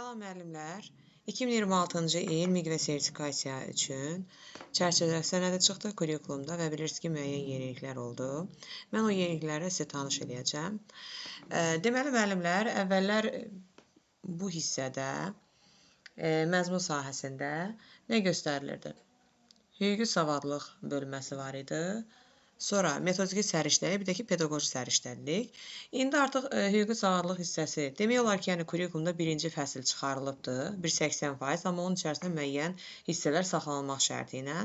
Salam müəllimlər. 2026-cı il miqə sertifikasiya üçün çərçivə sənədi çıxdı kurikulumda və bilirsiniz ki, müəyyən yeniliklər oldu. Mən o yeniliklərlə sizə tanış edəcəm. Deməli müəllimlər, əvvəllər bu hissədə məzmun sahəsində nə göstərilirdi? Hüquqi savadlıq bölməsi var idi. Sonra metodiki səriştəlik, bir də ki, pedaqoji səriştəlik. İndi artıq hüquqi savadlıq hissəsi, demək olar ki, yəni kurikulumda birinci fəsil çıxarılıbdır, 180%, amma onun içərisində müəyyən hissələr saxlanılmaq şərti ilə.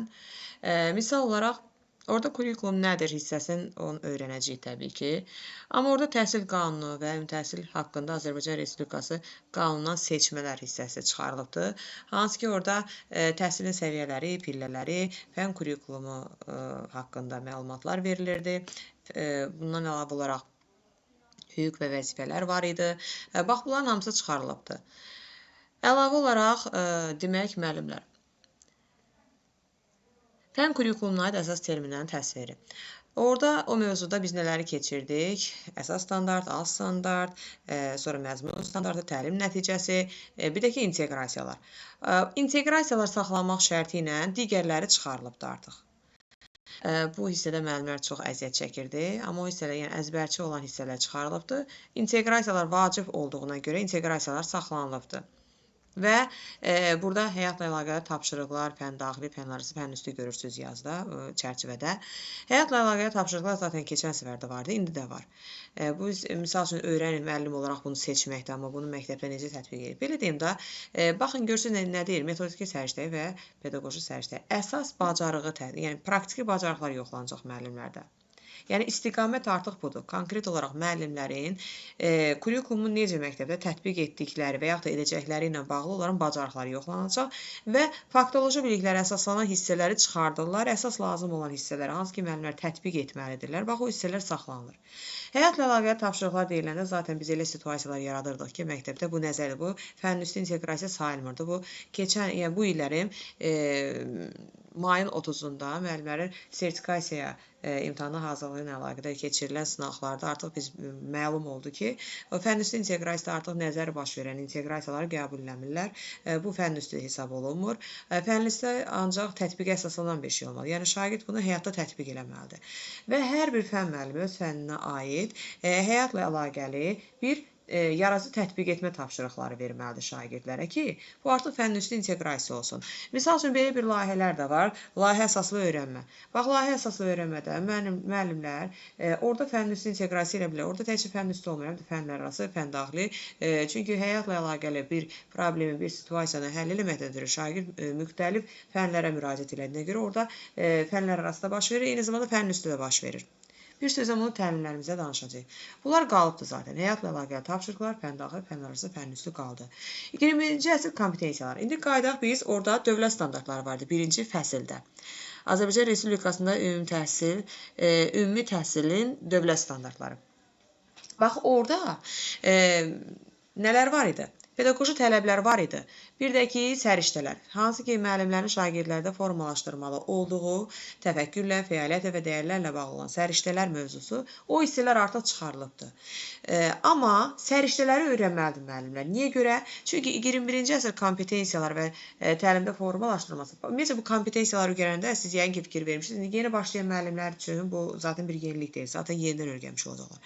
Misal olaraq, orada kurikulum nədir hissəsini onu öyrənəcəyik təbii ki. Amma orada təhsil qanunu və ümumi təhsil haqqında Azərbaycan Respublikası qanunundan seçmələr hissəsi çıxarılıbdır. Hansı ki, orada təhsilin səviyyələri, pillələri, fənn kurikulumu haqqında məlumatlar verilirdi. Bundan əlavə olaraq hüquq və vəzifələr var idi. Bax, bunların hamısı çıxarılıbdır. Əlavə olaraq, demək müəllimlər, fənn kurikulumuna aid əsas terminlərin təsviri. Orada o mövzuda biz nələri keçirdik? Əsas standart, alt standart, sonra məzmun standartı, təlim nəticəsi, bir də ki, inteqrasiyalar. İnteqrasiyalar saxlanmaq şərti ilə digərləri çıxarılıbdır artıq. Bu hissədə müəllimlər çox əziyyət çəkirdi, amma o hissədə, yəni əzbərçi olan hissələr çıxarılıbdır. İnteqrasiyalar vacib olduğuna görə inteqrasiyalar saxlanılıbdır. Və burada həyatla əlaqəli tapşırıqlar, fənn daxili, fənn arası, fənn üstü görürsünüz yazda, çərçivədə. Həyatla əlaqəli tapşırıqlar zaten keçən səfərdə vardı, indi də var. Bu, misal üçün, öyrənin müəllim olaraq bunu seçməkdə, amma bunu məktəbdə necə tətbiq edib? Belə deyim də, baxın, görsünüz nə deyir? Metodiki səriştəlik və pedaqoji səriştəlik. Əsas bacarığı, yəni praktiki bacarıqlar yoxlanacaq müəllimlərdə. Yəni, istiqamət artıq budur. Konkret olaraq müəllimlərin kurikulumu necə məktəbdə tətbiq etdikləri və yaxud da edəcəkləri ilə bağlı onların bacarıqları yoxlanacaq və faktoloji biliklərə əsaslanan hissələri çıxardırlar. Əsas lazım olan hissələri, hansı ki, müəllimlər tətbiq etməlidirlər. Bax, o hissələr saxlanılır. Həyatla əlaqəli tapşırıqlar deyiləndə zaten biz elə situasiyalar yaradırdıq ki, məktəbdə bu nəzərdir, bu fənn üstü inteqrasiya sayılmırdı. Bu, yəni bu illərin mayın 30-da müəllimlərin sertifikasiyaya imtahana hazırlığı ilə əlaqədar keçirilən sınaqlarda artıq biz məlum oldu ki, fənn üstü inteqrasiyada artıq nəzər baş verən inteqrasiyaları qəbul eləmirlər. Bu fənn üstü hesab olunmur. Fənn üstü ancaq tətbiqə əsaslanan bir şey olmalı. Yəni şagird bunu həyatda tətbiq eləməlidir. Və hər bir fənn müəllimi öz fənninə aid həyatla əlaqəli bir yaradıcı tətbiq etmə tapşırıqları verməlidir şagirdlərə ki, bu artıq fənn üstü inteqrasiya olsun. Misal üçün, belə bir layihələr də var. Layihə əsaslı öyrənmə. Bax, layihə əsaslı öyrənmədə müəllimlər orada fənn üstü inteqrasiya elə bilər. Orada təkcə fənn üstü olmuyor, həm də fənlər arası, fənn daxili. Çünki həyatla əlaqəli bir problemi, bir situasiyanı həll eləməkdən ötürü şagird müxtəlif fənlərə müraciət elədiyinə görə orada fənlər arasında baş verir, eyni zamanda fənn üstü də baş verir. Bir sözlə bunu təlimlərimizdə danışacağıq. Bunlar qalıbdır zaten. Həyatla əlaqəli tapşırıqlar, fənn daxili, fənn arası, fənn üstü qaldı. 21-ci əsr kompetensiyalar. İndi qaydaq biz orada dövlət standartları vardı birinci fəsildə. Azərbaycan Respublikasında ümumi təhsilin dövlət standartları. Bax, orada nələr var idi? Pedaqoji tələblər var idi. Bir də ki, səriştələr. Hansı ki, müəllimlərin şagirdlərdə formalaşdırmalı olduğu təfəkkürlə, fəaliyyətlə və dəyərlərlə bağlı olan səriştələr mövzusu, o hissələr artıq çıxarılıbdır. Amma səriştələri öyrənməlidir müəllimlər. Niyə görə? Çünki 21-ci əsr kompetensiyalar və təlimdə formalaşdırılması. Ümumiyyətlə, bu kompetensiyaları öyrənəndə siz yəqin ki, fikir vermişsiniz. Yeni başlayan müəllimlər üçün bu zaten bir yenilik deyil. Zaten yenidən öyrənmiş olacaqlar.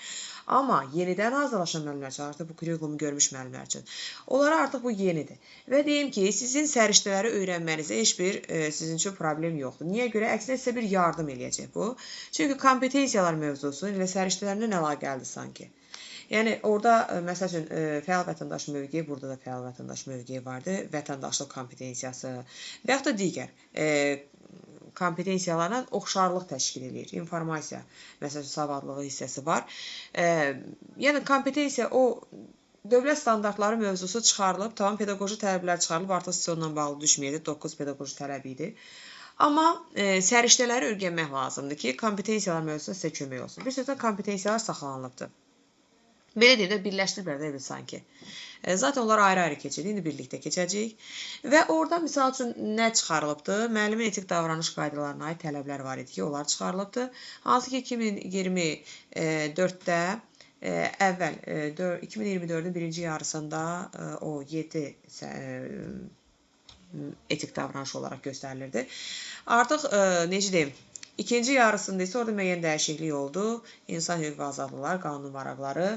Amma yenidən hazırlaşan müəllimlər üçün, artıq bu kurikulumu görmüş müəllimlər üçün, onlara artıq bu yenidir. Və deyim ki, sizin səriştələri öyrənmənizə heç bir sizin üçün problem yoxdur. Niyə görə? Əksinə sizə bir yardım eləyəcək bu. Çünki kompetensiyalar mövzusu ilə səriştələrindən əlaqəlidir sanki. Yəni, orada, məsəl üçün, fəal vətəndaş mövqeyi, burada da fəal vətəndaş mövqeyi vardı, vətəndaşlıq kompetensiyası və yaxud da digər kompetensiyalarla oxşarlıq təşkil edir. İnformasiya, məsəl üçün, savadlığı hissəsi var. Yəni, kompetensiya o dövlət standartları mövzusu çıxarılıb, tamam pedaqoji tələblər çıxarılıb, artıq siz onunla bağlı düşməyəcək, 9 pedaqoji tələb idi. Amma səriştələri öyrənmək lazımdır ki, kompetensiyalar mövzusuna sizə kömək olsun. Bir sözdən kompetensiyalar saxlanılıbdır. Belə deyim də, birləşdiriblər də sanki. Zaten onlar ayrı-ayrı keçirdi, indi birlikdə keçəcəyik. Və orada, misal üçün, nə çıxarılıbdır? Müəllimin etik davranış qaydalarına aid tələblər var idi ki, onlar çıxarılıbdır. Hansı ki, 2024-də əvvəl 2024-ün birinci yarısında o 7 etik davranış olaraq göstərilirdi. Artıq necə deyim, İkinci yarısında isə orada müəyyən dəyişiklik oldu. İnsan hüquq və azadlıqlar, qanun maraqları,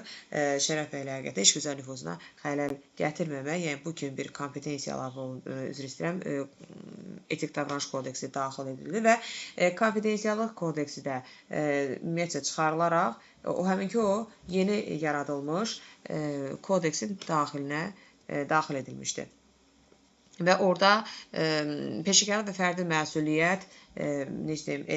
şərəf və ləyaqətə, işgüzar nüfuzuna xələl gətirməmək, yəni bu kimi bir kompetensiyalar, üzr istəyirəm, etik davranış kodeksi daxil edildi və konfidensiallıq kodeksi də ümumiyyətcə çıxarılaraq həminki o yeni yaradılmış kodeksin daxilinə daxil edilmişdi. Və orada peşəkarlıq və fərdi məsuliyyət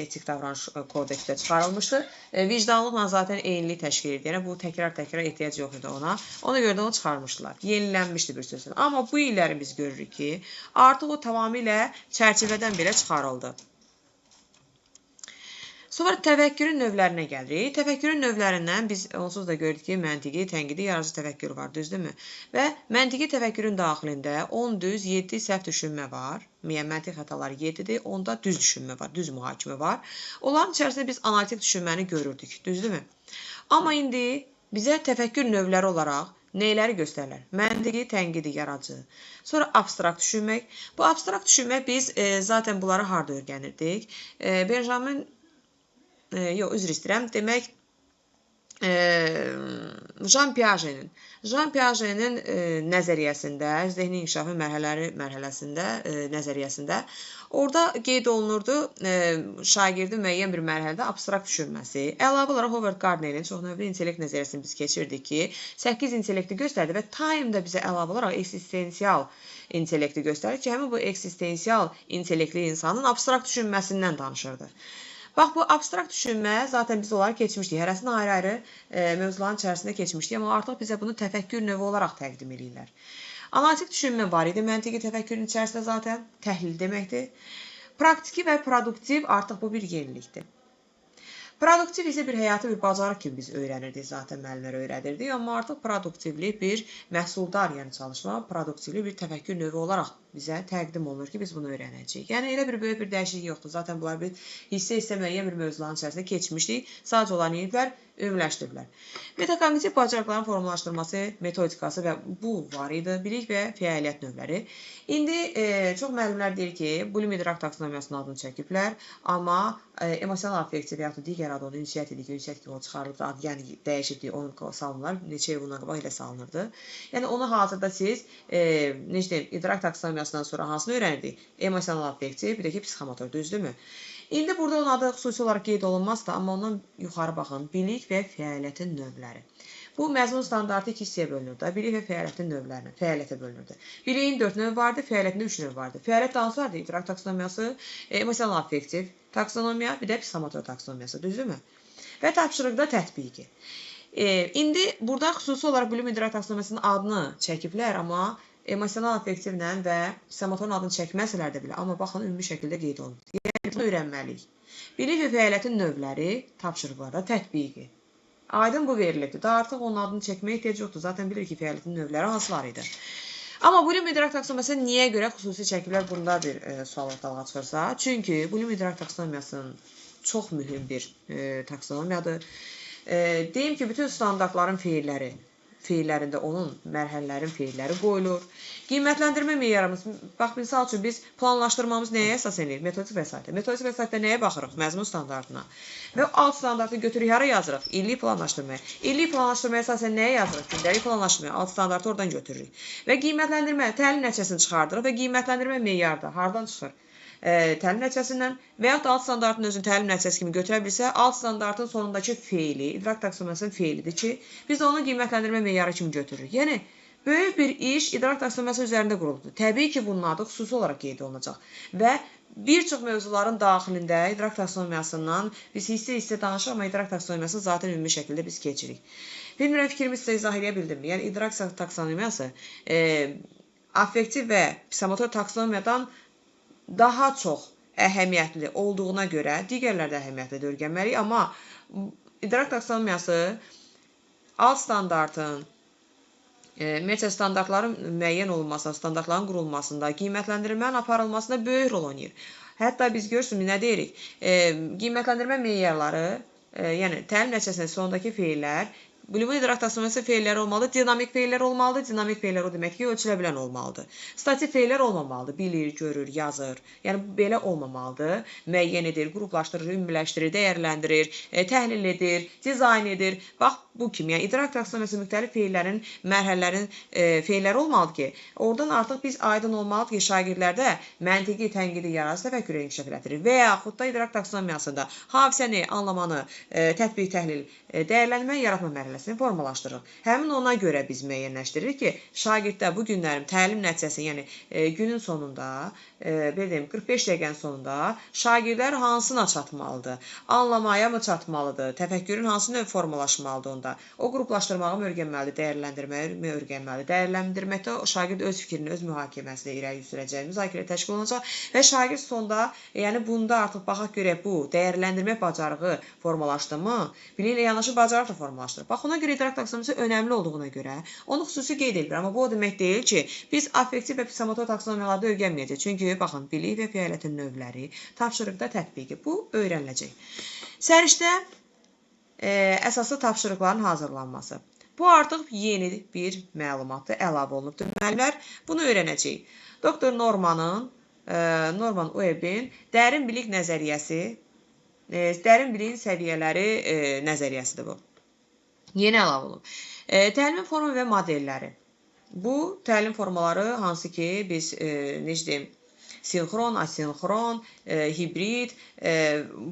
etik davranış kodeksi də çıxarılmışdı. Vicdanlıqla zaten eynilik təşkil edir. Yəni bu təkrar ehtiyac yox idi ona. Ona görə də onu çıxarmışdılar. Yenilənmişdi bir sözlə. Amma bu illəri biz görürük ki, artıq o tamamilə çərçivədən belə çıxarıldı. Sonra təfəkkürün növlərinə gəlirik. Təfəkkürün növlərindən biz onsuz da gördük ki, məntiqi, tənqidi, yaradıcı təfəkkür var, düzdürmü? Və məntiqi təfəkkürün daxilində 10 düz, 7 səhv düşünmə var. Yəni məntiq xətaları 7-dir, onda düz düşünmə var, düz mühakimə var. Onların içərisində biz analitik düşünməni görürdük, düzdürmü? Amma indi bizə təfəkkür növləri olaraq neyləri göstərirlər? Məntiqi, tənqidi, yaradıcı. Sonra abstrakt düşünmək. Bu abstrakt düşünmək biz zaten bunları harda öyrənirdik? Benjamin üzr istəyirəm. Demək, Jean Piaget'in nəzəriyyəsində, zehni inkişafı nəzəriyyəsində orada qeyd olunurdu şagirdin müəyyən bir mərhələdə abstrakt düşünməsi. Əlavə olaraq Howard Gardner'in çoxnövlü intellekt nəzəriyyəsini biz keçirdik ki, 8 intellekti göstərdi və Time da bizə əlavə olaraq eksistensial intellekti göstərir ki, həmin bu eksistensial intellektli insanın abstrakt düşünməsindən danışırdı. Bax, bu abstrakt düşünmə, zaten biz onları keçmişdik. Hərəsinin ayrı-ayrı mövzuların içərisində keçmişdik, amma artıq bizə bunu təfəkkür növü olaraq təqdim edirlər. Analitik düşünmə var idi, məntiqi təfəkkürün içərisində zaten təhlil deməkdir. Praktiki və produktiv artıq bu bir yenilikdir. Produktiv isə bir həyatı bir bacarıq kimi biz öyrənirdik, zaten müəllimlər öyrədirdik, amma artıq produktivlik bir məhsuldar, yəni çalışma, produktivlik bir təfəkkür növü olaraq bizə təqdim olunur ki, biz bunu öyrənəcəyik. Yəni elə bir böyük bir dəyişiklik yoxdur. Zaten bunlar bir hissə müəyyən bir mövzuların içərisində keçmişdik. Sadəcə olan yeniliklər ümumiləşdiriblər. Metakognitiv bacarıqların formalaşdırılması metodikası və bu var idi, bilik və fəaliyyət növləri. İndi çox müəllimlər deyir ki, Bloom idrak taksonomiyasının adını çəkiblər, amma emosional affektiv yaxud digər adı onu ünsiyyət edik, ünsiyyət kimi o çıxarılıb, yəni dəyişiklik, onu salınırlar, neçə il bundan qabaq ilə salınırdı. Yəni onu hazırda siz, necə deyim, idrak taksonomiyasından sonra hansını öyrənirdik? Emosional affektiv, bir də ki, psixomotor, düzdürmü? İndi burada onun adı xüsusi olaraq qeyd olunmaz da, amma ondan yuxarı baxın, bilik və fəaliyyətin növləri. Bu məzmun standartı 2 hissəyə bölünür də, bilik və fəaliyyətin növlərinə, fəaliyyətə bölünür. Biliyin 4 növü vardır, fəaliyyətin 3 növü vardır. Fəaliyyət hansı vardır? İdrak taksonomiyası, emosional affektiv taksonomiya, bir də psixomotor taksonomiyası, düzdürmü? Və tapşırıqda tətbiqi. İndi burada xüsusi olaraq Bloom idrak taksonomiyasının adını çəkiblər, amma emosional affektivlə və psixomotorun adını çəkməsələr də bilə, amma baxın, ümumi şəkildə qeyd olunur. Yəni, bunu öyrənməliyik. Bilik və fəaliyyətin növləri tapşırıqlarda tətbiqi. Aydın bu verilibdir. Da artıq onun adını çəkməyə ehtiyac yoxdur. Zaten bilir ki, fəaliyyətin növləri hansılar idi. Amma Bloom idrak taksonomiyası niyə görə xüsusi çəkiblər? Bunda bir sual ortalığa çıxırsa. Çünki Bloom idrak taksonomiyasının çox mühüm bir taksonomiyadır. Deyim ki, bütün standartların feillərində onun mərhələlərin feilləri qoyulur. Qiymətləndirmə meyarımız, bax, misal üçün biz planlaşdırmamız nəyə əsas edilir? Metodik vəsaitə. Metodik vəsaitdə nəyə baxırıq? Məzmun standartına. Və alt standartı götürük, hara yazırıq? İllik planlaşdırmaya. İllik planlaşdırmaya əsasən nəyə yazırıq? Gündəlik planlaşdırmaya. Alt standartı oradan götürürük. Və qiymətləndirmə, təlim nəticəsini çıxardırıq və qiymətləndirmə meyarda hardan çıxır? Təlim nəticəsindən və yaxud da alt standartın özünü təlim nəticəsi kimi götürə bilsə, alt standartın sonundakı feili, idrak taksonomiyasının feilidir ki, biz onu qiymətləndirmə meyarı kimi götürürük. Yəni, böyük bir iş idrak taksonomiyası üzərində quruldu. Təbii ki, bunun adı xüsusi olaraq qeyd olunacaq. Və bir çox mövzuların daxilində idrak taksonomiyasından biz hissə danışırıq, amma idrak taksonomiyasını zaten ümumi şəkildə biz keçirik. Bilmirəm, fikrimi sizə izah edə bildim mi? Yəni, idrak taksonomiyası affektiv və psixomotor taksonomiyadan daha çox əhəmiyyətli olduğuna görə, digərlər də əhəmiyyətli öyrənməliyik, amma idrak taksonomiyası alt standartın, ümumiyyətlə standartların müəyyən olunmasında, standartların qurulmasında, qiymətləndirmənin aparılmasında böyük rol oynayır. Hətta biz görürsünüz, nə deyirik? Qiymətləndirmə meyarları, yəni təlim nəticəsində sonundakı feillər Limon idrak taksonomiyası feilləri olmalıdır, dinamik feillər olmalıdır. Dinamik feillər o demək ki, ölçülə bilən olmalıdır. Statik feillər olmamalıdır. Bilir, görür, yazır. Yəni belə olmamalıdır. Müəyyən edir, qruplaşdırır, ümumiləşdirir, dəyərləndirir, təhlil edir, dizayn edir. Bax bu kimi. Yəni idrak taksonomiyası müxtəlif feillərin, mərhələlərin feilləri olmalıdır ki, oradan artıq biz aydın olmalıdır ki, şagirdlərdə məntiqi, tənqidi, yararsız təfəkkürü inkişaf elətdirir və yaxud da idrak taksonomiyasında hafizəni, anlamanı, tətbiq, təhlil, dəyərlənmə, yaratma mərhələsini formalaşdırır. Həmin ona görə biz müəyyənləşdiririk ki, şagirddə bu günlərin təlim nəticəsi, yəni günün sonunda, belə deyim, 45 dəqiqənin sonunda şagirdlər hansına çatmalıdır? Anlamaya mı çatmalıdır? Təfəkkürün hansı növ formalaşmalıdır onda? O qruplaşdırmağı mı öyrənməlidir? Dəyərləndirməyi mi öyrənməlidir? Dəyərləndirməkdə şagird öz fikrini, öz mühakiməsini irəli sürəcək, müzakirə təşkil olunacaq və şagird sonda, yəni bunda artıq baxaq görək bu dəyərləndirmə bacarığı formalaşdımı? Biliklə yanaşı bacarıq da formalaşdırır. Bax, ona görə idrak taksonomiyası önəmli olduğuna görə onu xüsusi qeyd edilir. Amma bu o demək deyil ki, biz affektiv və psixomotor taksonomiyalarda öyrənməyəcəyik. Çünki, baxın, bilik və fəaliyyətin növləri, tapşırıqda tətbiqi. Bu öyrəniləcək. Səriştə əsaslı tapşırıqların hazırlanması. Bu artıq yeni bir məlumatdır, əlavə olunubdur. Müəllimlər bunu öyrənəcək. Doktor Norman Webb'in dərin bilik nəzəriyyəsi, dərin biliyin səviyyələri nəzəriyyəsidir bu. Yeni əlavə olunub. Təlimin forma və modelləri. Bu təlim formaları hansı ki biz necə deyim, sinxron, asinxron, hibrid,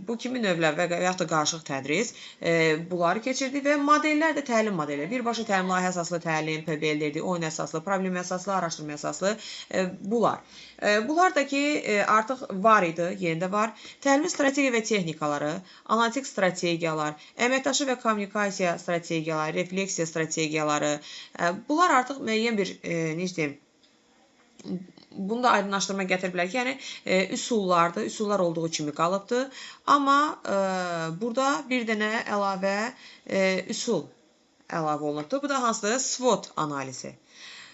bu kimi növlər və yaxud da qarışıq tədris bunları keçirdi və modellər də təlim modelləri. Birbaşa təlim, layihə əsaslı təlim, PBL-dir, oyun əsaslı, problem əsaslı, araşdırma əsaslı bunlar. Bunlar da ki artıq var idi, yeni də var. Təlimin strategiya və texnikaları, analitik strategiyalar, əməkdaşı və kommunikasiya strategiyaları, refleksiya strategiyaları, bunlar artıq müəyyən bir, necə deyim, bunu da aydınlaşdırma gətirə bilər ki, yəni üsullardır, üsullar olduğu kimi qalıbdır. Amma burada bir dənə əlavə üsul əlavə olunubdur. Bu da hansıdır? SWOT analizi.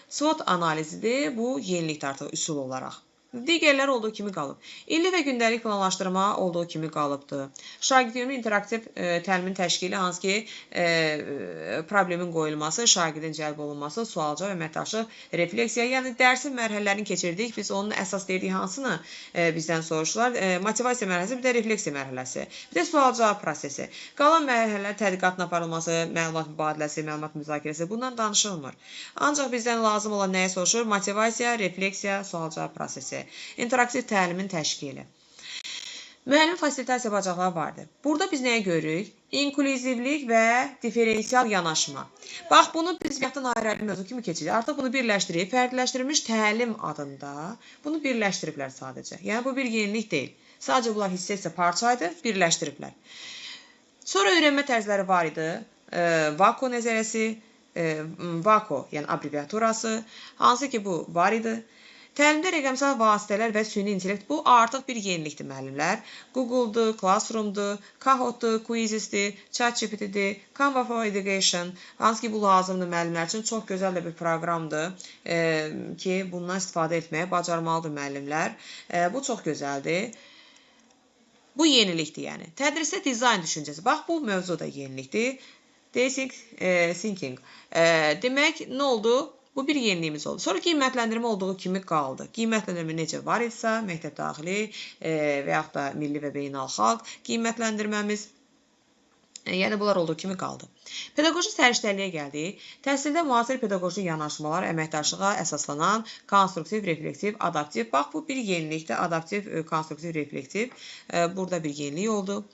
SWOT analizidir. Bu yenilikdir artıq üsul olaraq. Digərlər olduğu kimi qalıb. İlli və gündəlik planlaşdırma olduğu kimi qalıbdır. Şagirdin interaktiv təlimin təşkili, hansı ki problemin qoyulması, şagirdin cəlb olunması, sualca və əməkdaşlıq, refleksiya, yəni dərsin mərhələlərini keçirdik. Biz onun əsas dediyi hansını bizdən soruşdular? Motivasiya mərhələsi, bir də refleksiya mərhələsi, bir də sualca prosesi. Qalan mərhələlər tədqiqatın aparılması, məlumat mübadiləsi, məlumat müzakirəsi, bundan danışılmır. Ancaq bizdən lazım olan nəyə soruşur? Motivasiya, refleksiya, sualca prosesi. İnteraktiv təlimin təşkili. Müəllim fasilitasiya bacarıqları vardır. Burada biz nəyə görürük? İnklüzivlik və diferensial yanaşma. Bax, bunu biz yaxdan ayrı mövzu kimi keçirik. Artıq bunu birləşdirib, fərdiləşdirilmiş təlim adında bunu birləşdiriblər sadəcə. Yəni, bu bir yenilik deyil. Sadəcə bunlar hissə parçaydı, birləşdiriblər. Sonra öyrənmə tərzləri var idi. VAKO nəzəriyyəsi, VAKO, yəni abreviaturası, hansı ki bu var idi. Təlimdə rəqəmsal vasitələr və süni intellekt, bu artıq bir yenilikdir müəllimlər. Google'dur, Classroom'dur, Kahoot'dur, Quiziz'dir, ChatGPT'dir, Canva for Education, hansı ki bu lazımdır müəllimlər üçün. Çox gözəl də bir proqramdır ki, bundan istifadə etməyə bacarmalıdır müəllimlər. Bu çox gözəldir. Bu yenilikdir yəni. Tədrisdə dizayn düşüncəsi. Bax, bu mövzu da yenilikdir. Basic thinking. Demək, nə oldu? Bu bir yeniliyimiz oldu. Sonra qiymətləndirmə olduğu kimi qaldı. Qiymətləndirmə necə var isə, məktəb daxili və yaxud da milli və beynəlxalq qiymətləndirməmiz, yəni bunlar olduğu kimi qaldı. Pedaqoji səriştəliyə gəldik. Təhsildə müasir pedaqoji yanaşmalar, əməkdaşlığa əsaslanan konstruktiv, reflektiv, adaptiv. Bax, bu bir yenilikdir. Adaptiv, konstruktiv, reflektiv. Burada bir yenilik oldu.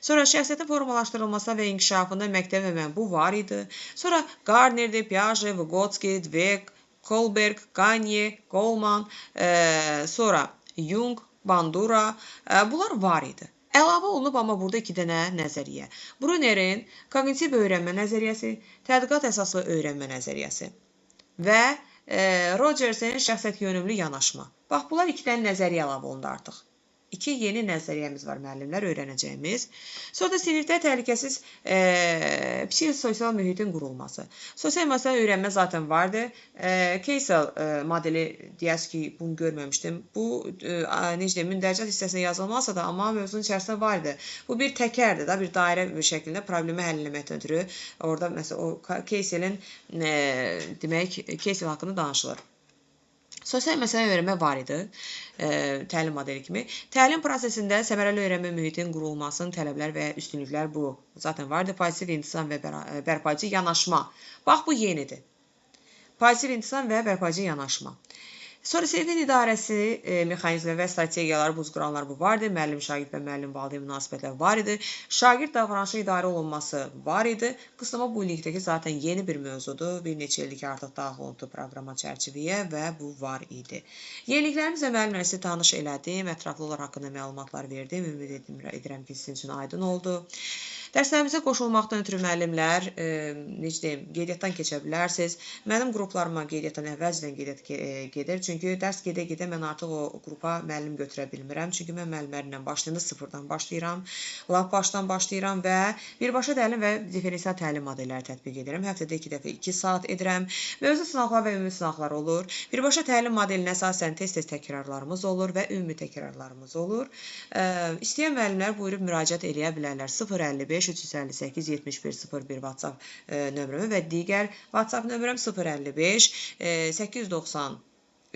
Sonra şəxsiyyətin formalaşdırılmasına və inkişafında məktəb və mənbu var idi. Sonra Gardner'dir, Piaget, Vygotsky, Dweck, Kohlberg, Gagne, Goleman, sonra Jung, Bandura, bunlar var idi. Əlavə olunub, amma burada 2 dənə nəzəriyyə. Brunner'in kognitiv öyrənmə nəzəriyyəsi, tədqiqat əsaslı öyrənmə nəzəriyyəsi və Rogers'in şəxsiyyət yönümlü yanaşma. Bax, bunlar 2 dənə nəzəriyyə əlavə olundu artıq. İki yeni nəzəriyyəmiz var müəllimlər öyrənəcəyimiz. Sonra da sinifdə təhlükəsiz psixososial mühitin qurulması. Sosial məsələ öyrənmə zaten vardı. Keysel modeli deyəs ki, bunu görməmişdim. Bu necə deyim, mündəricət hissəsində yazılmasa da, amma mövzunun içərisində var idi. Bu bir təkərdir da, bir dairə bir şəklində problemi həll etməkdən ötürü orada məsələn o Keyselin demək Keysel haqqında danışılır. Sosial məsələ öyrənmə var idi, təlim modeli kimi. Təlim prosesində səmərəli öyrənmə mühitinin qurulmasının tələbləri və ya üstünlüklər bu zaten vardı. Pozitiv intisam və bərpacı yanaşma. Bax, bu yenidir. Pozitiv intisam və bərpacı yanaşma. Sonra sinifin idarəsi, mexanizmi və strategiyaları, buzquranlar bu vardı. Müəllim, şagird və müəllim-valideyn münasibətlər var idi. Şagird davranışı idarə olunması var idi. Qıslama bu illikdəki zaten yeni bir mövzudur. Bir neçə illik artıq daxil oldu proqrama çərçivəyə və bu var idi. Yeniliklərimizlə müəllimlə sizi tanış elədim. Ətraflı olaraq haqqında məlumatlar verdim. Ümid edirəm ki, sizin üçün aydın oldu. Dərslərimizə qoşulmaqdan ötürü müəllimlər, necə deyim, qeydiyyatdan keçə bilərsiniz. Mənim qruplarıma qeydiyyatdan əvvəlcədən qeydiyyat gedir. Çünki dərs gedə-gedə mən artıq o qrupa müəllim götürə bilmirəm. Çünki mən müəllimlərlə başlayanda sıfırdan başlayıram, lap başdan başlayıram və birbaşa təlim və diferensial təlim modelləri tətbiq edirəm. Həftədə 2 dəfə 2 saat edirəm. Mövzu sınaqlar və ümumi sınaqlar olur. Birbaşa təlim modelinə əsasən test-test təkrarlarımız olur və ümumi təkrarlarımız olur. İstəyən müəllimlər buyurub müraciət eləyə bilərlər. 055 358 7101 WhatsApp nömrəmi və digər WhatsApp nömrəm 055 890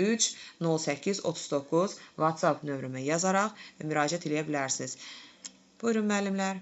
308 39 WhatsApp nömrəmə yazaraq müraciət eləyə bilərsiniz. Buyurun müəllimlər.